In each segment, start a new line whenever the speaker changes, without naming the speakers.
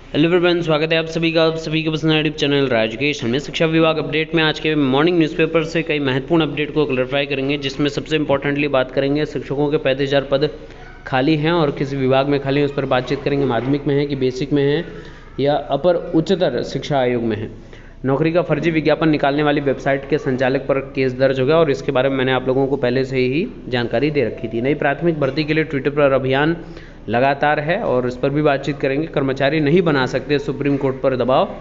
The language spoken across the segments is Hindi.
हेलो एवरीवन, स्वागत है आप सभी का पसंद यूट्यूब चैनल राजकेशन में। शिक्षा विभाग अपडेट में आज के मॉर्निंग न्यूज़पेपर से कई महत्वपूर्ण अपडेट को क्लैरिफाई करेंगे, जिसमें सबसे इंपॉर्टेंटली बात करेंगे शिक्षकों के 35,000 पद खाली हैं और किस विभाग में खाली हैं उस पर बातचीत करेंगे। माध्यमिक में है कि बेसिक में है या अपर उच्चतर शिक्षा आयोग में है। नौकरी का फर्जी विज्ञापन निकालने वाली वेबसाइट के संचालक पर केस दर्ज हो गया और इसके बारे में मैंने आप लोगों को पहले से ही जानकारी दे रखी थी। नई प्राथमिक भर्ती के लिए ट्विटर पर अभियान लगातार है और इस पर भी बातचीत करेंगे। कर्मचारी नहीं बना सकते, सुप्रीम कोर्ट पर दबाव,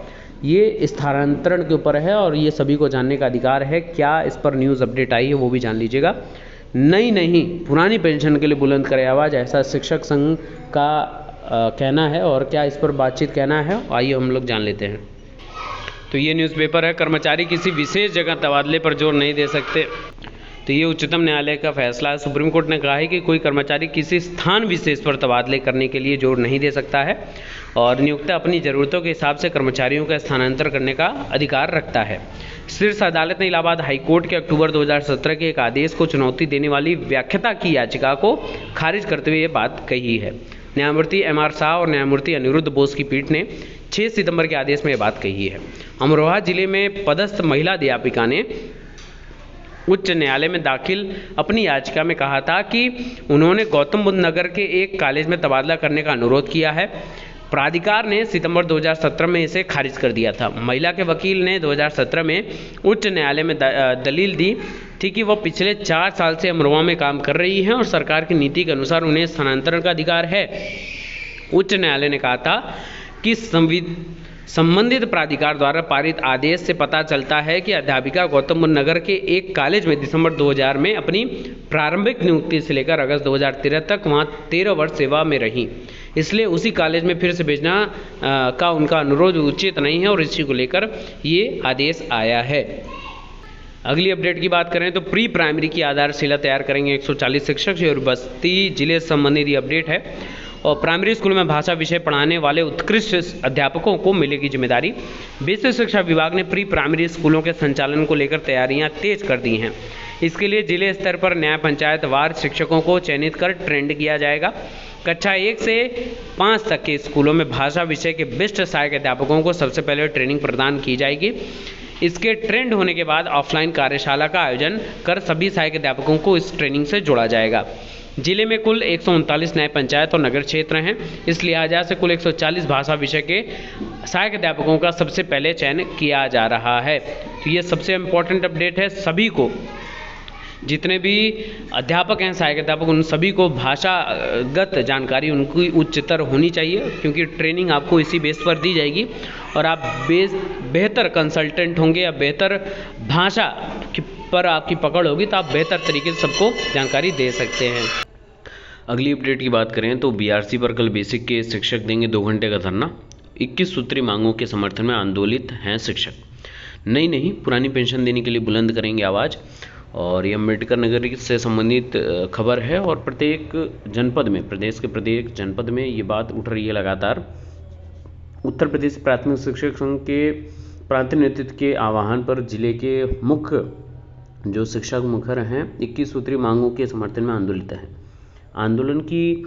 ये स्थानांतरण के ऊपर है और ये सभी को जानने का अधिकार है। क्या इस पर न्यूज़ अपडेट आई है वो भी जान लीजिएगा। नहीं पुरानी पेंशन के लिए बुलंद करे आवाज़, ऐसा शिक्षक संघ का कहना है और क्या इस पर बातचीत कहना है, आइए हम लोग जान लेते हैं। तो ये न्यूज़पेपर है, कर्मचारी किसी विशेष जगह तबादले पर जोर नहीं दे सकते। तो ये उच्चतम न्यायालय का फैसला है। सुप्रीम कोर्ट ने कहा है कि कोई कर्मचारी किसी स्थान विशेष पर तबादले करने के लिए जोर नहीं दे सकता है और नियोक्ता अपनी ज़रूरतों के हिसाब से कर्मचारियों का स्थानांतरण करने का अधिकार रखता है। शीर्ष अदालत ने इलाहाबाद हाईकोर्ट के अक्टूबर 2017 के एक आदेश को चुनौती देने वाली व्याख्याता की याचिका को खारिज करते हुए ये बात कही है। न्यायमूर्ति M.R. शाह और न्यायमूर्ति अनिरुद्ध बोस की पीठ ने 6 सितंबर के आदेश में ये बात कही है। अमरोहा जिले में पदस्थ महिला अध्यापिका ने उच्च न्यायालय में दाखिल अपनी याचिका में कहा था कि उन्होंने गौतम बुद्ध नगर के एक कॉलेज में तबादला करने का अनुरोध किया है। प्राधिकार ने सितंबर 2017 में इसे खारिज कर दिया था। महिला के वकील ने 2017 में उच्च न्यायालय में दलील दी थी कि वह पिछले 4 साल से अमरोहा में काम कर रही हैं और सरकार की नीति के अनुसार उन्हें स्थानांतरण का अधिकार है। उच्च न्यायालय ने कहा था कि संबंधित प्राधिकार द्वारा पारित आदेश से पता चलता है कि अध्यापिका गौतम बुद्ध नगर के एक कॉलेज में दिसंबर 2000 में अपनी प्रारंभिक नियुक्ति से लेकर अगस्त 2013 तक वहां 13 वर्ष सेवा में रही, इसलिए उसी कॉलेज में फिर से भेजना का उनका अनुरोध उचित नहीं है और इसी को लेकर ये आदेश आया है। अगली अपडेट की बात करें तो प्री प्राइमरी की आधारशिला तैयार करेंगे 140 शिक्षक और बस्ती जिले से संबंधित ये अपडेट है। और प्राइमरी स्कूल में भाषा विषय पढ़ाने वाले उत्कृष्ट अध्यापकों को मिलेगी जिम्मेदारी। बेसिक शिक्षा विभाग ने प्री प्राइमरी स्कूलों के संचालन को लेकर तैयारियां तेज कर दी हैं। इसके लिए जिले स्तर पर न्याय पंचायत वार शिक्षकों को चयनित कर ट्रेंड किया जाएगा। कक्षा 1 से 5 तक के स्कूलों में भाषा विषय के बेस्ट सहायक अध्यापकों को सबसे पहले ट्रेनिंग प्रदान की जाएगी। इसके ट्रेंड होने के बाद ऑफलाइन कार्यशाला का आयोजन कर सभी सहायक अध्यापकों को इस ट्रेनिंग से जोड़ा जाएगा। जिले में कुल 139 न्याय पंचायत और नगर क्षेत्र हैं, इस लिहाजा से कुल 140 भाषा विषय के सहायक अध्यापकों का सबसे पहले चयन किया जा रहा है। तो ये सबसे इम्पोर्टेंट अपडेट है। सभी को, जितने भी अध्यापक हैं सहायक अध्यापक, उन सभी को भाषागत जानकारी उनकी उच्चतर होनी चाहिए, क्योंकि ट्रेनिंग आपको इसी बेस पर दी जाएगी और आप बेहतर कंसल्टेंट होंगे या बेहतर भाषा पर आपकी पकड़ होगी तो आप बेहतर तरीके से सबको जानकारी दे सकते हैं। अगली अपडेट की बात करें तो BRC पर कल बेसिक के शिक्षक देंगे 2 घंटे का धरना। 21 सूत्री मांगों के समर्थन में आंदोलित हैं शिक्षक। नहीं पुरानी पेंशन देने के लिए बुलंद करेंगे आवाज़। और ये अम्बेडकर नगर से संबंधित खबर है और प्रत्येक जनपद में, प्रदेश के प्रत्येक जनपद में ये बात उठ रही है लगातार। उत्तर प्रदेश प्राथमिक शिक्षक संघ के प्रांतीय नेतृत्व के आह्वान पर जिले के मुख्य जो शिक्षक मुखर हैं 21 सूत्री मांगों के समर्थन में आंदोलित हैं। आंदोलन की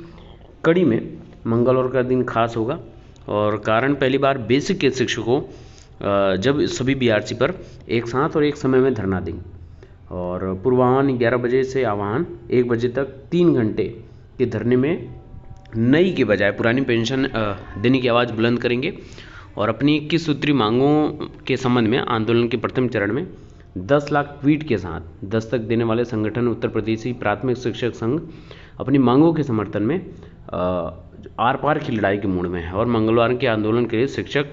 कड़ी में मंगलवार का दिन खास होगा और कारण पहली बार बेसिक के शिक्षकों जब सभी BRC पर एक साथ और एक समय में धरना देंगे और पूर्वाह्न 11 बजे से आह्वान 1 बजे तक 3 घंटे के धरने में नई के बजाय पुरानी पेंशन देने की आवाज़ बुलंद करेंगे और अपनी 21 सूत्री मांगों के संबंध में आंदोलन के प्रथम चरण में 10 लाख ट्वीट के साथ दस्तक देने वाले संगठन उत्तर प्रदेशी प्राथमिक शिक्षक संघ अपनी मांगों के समर्थन में आर पार की लड़ाई के मूड में है और मंगलवार के आंदोलन के लिए शिक्षक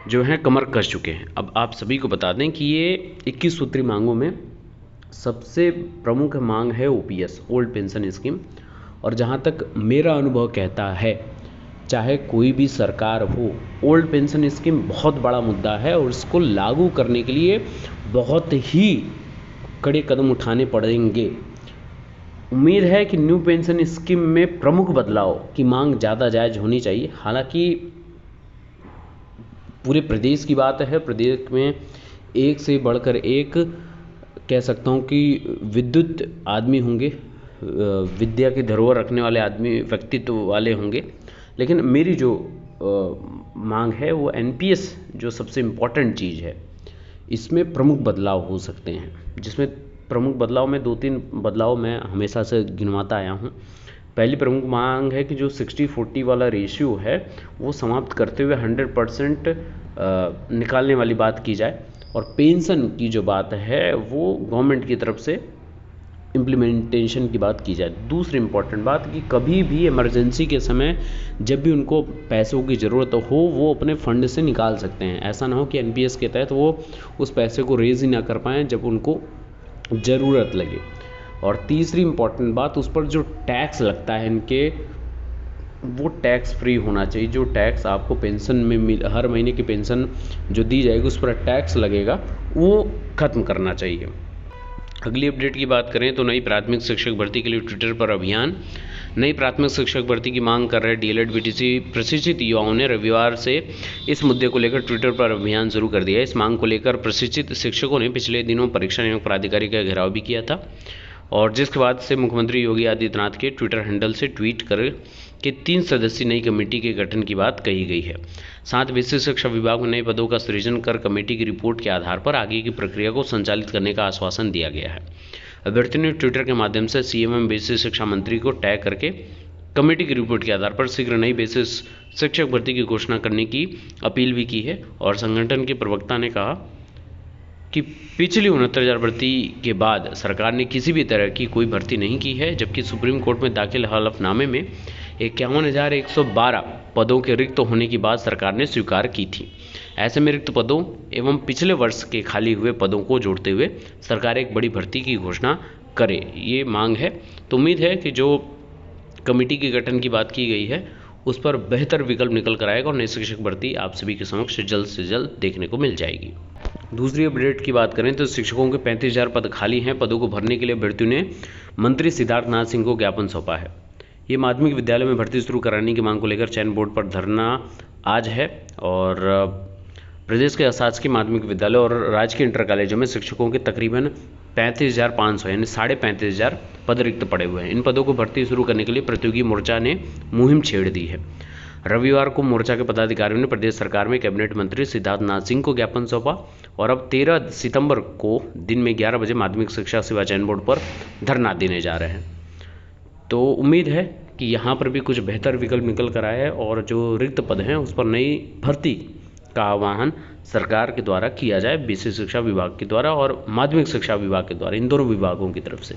जो हैं कमर कस चुके हैं। अब आप सभी को बता दें कि ये 21 सूत्री मांगों में सबसे प्रमुख मांग है OPS, ओल्ड पेंशन स्कीम। और जहाँ तक मेरा अनुभव कहता है, चाहे कोई भी सरकार हो, ओल्ड पेंशन स्कीम बहुत बड़ा मुद्दा है और इसको लागू करने के लिए बहुत ही कड़े कदम उठाने पड़ेंगे। उम्मीद है कि न्यू पेंशन स्कीम में प्रमुख बदलाव की मांग ज़्यादा जायज़ होनी चाहिए। हालांकि पूरे प्रदेश की बात है, प्रदेश में एक से बढ़कर एक कह सकता हूँ कि विद्युत आदमी होंगे, विद्या की धरोहर रखने वाले आदमी, व्यक्तित्व वाले होंगे। लेकिन मेरी जो मांग है वो एनपीएस जो सबसे इम्पॉर्टेंट चीज़ है, इसमें प्रमुख बदलाव हो सकते हैं। जिसमें प्रमुख बदलाव में 2-3 बदलाव मैं हमेशा से गिनवाता आया हूँ। पहली प्रमुख मांग है कि जो 60-40 वाला रेशियो है वो समाप्त करते हुए 100% निकालने वाली बात की जाए, और पेंशन की जो बात है वो गवर्नमेंट की तरफ से इम्प्लीमेंटेशन की बात की जाए। दूसरी इम्पॉर्टेंट बात कि कभी भी इमरजेंसी के समय जब भी उनको पैसों की ज़रूरत हो वो अपने फंड से निकाल सकते हैं। ऐसा ना हो कि एनपीएस के तहत वो उस पैसे को रेज ही ना कर पाएँ जब उनको ज़रूरत लगे। और तीसरी इम्पॉर्टेंट बात, उस पर जो टैक्स लगता है इनके, वो टैक्स फ्री होना चाहिए। जो टैक्स आपको पेंशन में हर महीने की पेंशन जो दी जाएगी उस पर टैक्स लगेगा वो ख़त्म करना चाहिए। अगली अपडेट की बात करें तो नई प्राथमिक शिक्षक भर्ती के लिए ट्विटर पर अभियान। नई प्राथमिक शिक्षक भर्ती की मांग कर रहे डीएलएड बीटीसी प्रशिक्षित युवाओं ने रविवार से इस मुद्दे को लेकर ट्विटर पर अभियान शुरू कर दिया है। इस मांग को लेकर प्रशिक्षित शिक्षकों ने पिछले दिनों परीक्षा नियामक प्राधिकारी का घेराव भी किया था, और जिसके बाद से मुख्यमंत्री योगी आदित्यनाथ के ट्विटर हैंडल से ट्वीट कर के 3 सदस्यीय नई कमेटी के गठन की बात कही गई है। साथ विशेष शिक्षा विभाग में नए पदों का सृजन कर कमेटी की रिपोर्ट के आधार पर आगे की प्रक्रिया को संचालित करने का आश्वासन दिया गया है। अभ्यर्थियों ने ट्विटर के माध्यम से सीएम एवं बेसिक शिक्षा मंत्री को टैग करके कमेटी की रिपोर्ट के आधार पर शीघ्र नई बेसिस शिक्षक भर्ती की घोषणा करने की अपील भी की है। और संगठन के प्रवक्ता ने कहा कि पिछली 69,000 भर्ती के बाद सरकार ने किसी भी तरह की कोई भर्ती नहीं की है, जबकि सुप्रीम कोर्ट में दाखिल हलफनामे में 51,112 पदों के रिक्त होने की बात सरकार ने स्वीकार की थी। ऐसे में रिक्त पदों एवं पिछले वर्ष के खाली हुए पदों को जोड़ते हुए सरकार एक बड़ी भर्ती की घोषणा करे, ये मांग है। तो उम्मीद है कि जो कमेटी के गठन की बात की गई है उस पर बेहतर विकल्प निकल कर आएगा और नई शिक्षक भर्ती आप सभी के समक्ष जल्द से जल्द देखने को मिल जाएगी। दूसरी अपडेट की बात करें तो शिक्षकों के 35,000 पद खाली हैं। पदों को भरने के लिए अभ्यर्थियों ने मंत्री सिद्धार्थनाथ सिंह को ज्ञापन सौंपा है। ये माध्यमिक विद्यालय में भर्ती शुरू कराने की मांग को लेकर चयन बोर्ड पर धरना आज है, और प्रदेश के अशासकीय माध्यमिक विद्यालय और राजकीय इंटर कॉलेजों में शिक्षकों के तकरीबन 35,500 यानी 35,500 पद रिक्त पड़े हुए हैं। इन पदों को भर्ती शुरू करने के लिए प्रतियोगी मोर्चा ने मुहिम छेड़ दी है। रविवार को मोर्चा के पदाधिकारियों ने प्रदेश सरकार में कैबिनेट मंत्री सिद्धार्थनाथ सिंह को ज्ञापन सौंपा, और अब 13 सितंबर को दिन में 11 बजे माध्यमिक शिक्षा सेवा चयन बोर्ड पर धरना देने जा रहे हैं। तो उम्मीद है कि यहाँ पर भी कुछ बेहतर विकल्प निकल कर आए हैं, और जो रिक्त पद हैं उस पर नई भर्ती का आह्वान सरकार के द्वारा किया जाए, बेसिक शिक्षा विभाग के द्वारा और माध्यमिक शिक्षा विभाग के द्वारा, इन दोनों विभागों की तरफ से।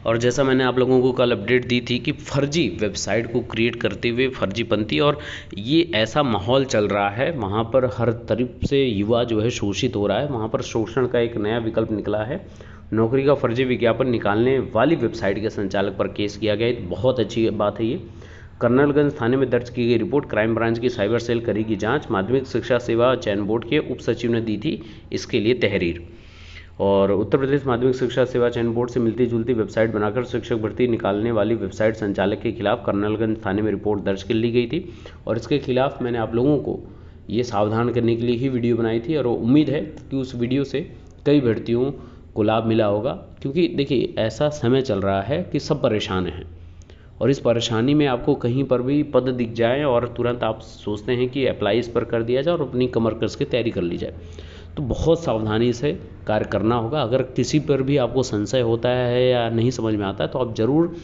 और जैसा मैंने आप लोगों को कल अपडेट दी थी कि फर्जी वेबसाइट को क्रिएट करते हुए फर्जीपंथी, और ये ऐसा माहौल चल रहा है वहाँ पर हर तरफ से युवा जो है शोषित हो रहा है। वहाँ पर शोषण का एक नया विकल्प निकला है। नौकरी का फर्जी विज्ञापन निकालने वाली वेबसाइट के संचालक पर केस किया गया। बहुत अच्छी बात है ये। कर्नलगंज थाने में दर्ज की गई रिपोर्ट क्राइम ब्रांच की साइबर सेल करेगी जांच। माध्यमिक शिक्षा सेवा चयन बोर्ड के उप सचिव ने दी थी इसके लिए तहरीर। और उत्तर प्रदेश माध्यमिक शिक्षा सेवा चयन बोर्ड से मिलती जुलती वेबसाइट बनाकर शिक्षक भर्ती निकालने वाली वेबसाइट संचालक के खिलाफ कर्नलगंज थाने में रिपोर्ट दर्ज कर ली गई थी, और इसके खिलाफ मैंने आप लोगों को ये सावधान करने के लिए ही वीडियो बनाई थी। और उम्मीद है कि उस वीडियो से कई भर्तियों को लाभ मिला होगा, क्योंकि देखिए ऐसा समय चल रहा है कि सब परेशान हैं, और इस परेशानी में आपको कहीं पर भी पद दिख जाए और तुरंत आप सोचते हैं कि अप्लाई इस पर कर दिया जाए और अपनी कमर कस के तैयारी कर ली जाए। तो बहुत सावधानी से कार्य करना होगा। अगर किसी पर भी आपको संशय होता है या नहीं समझ में आता है तो आप ज़रूर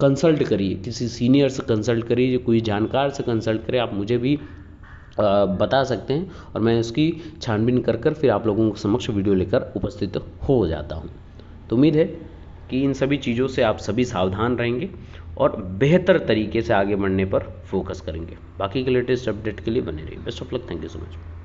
कंसल्ट करिए, किसी सीनियर से कंसल्ट करिए, कोई जानकार से कंसल्ट करें। आप मुझे भी बता सकते हैं और मैं उसकी छानबीन कर कर फिर आप लोगों के समक्ष वीडियो लेकर उपस्थित हो जाता हूँ। तो उम्मीद है कि इन सभी चीज़ों से आप सभी सावधान रहेंगे और बेहतर तरीके से आगे बढ़ने पर फोकस करेंगे। बाकी के लेटेस्ट अपडेट के लिए बने रहिए। Best of luck. Thank you so much.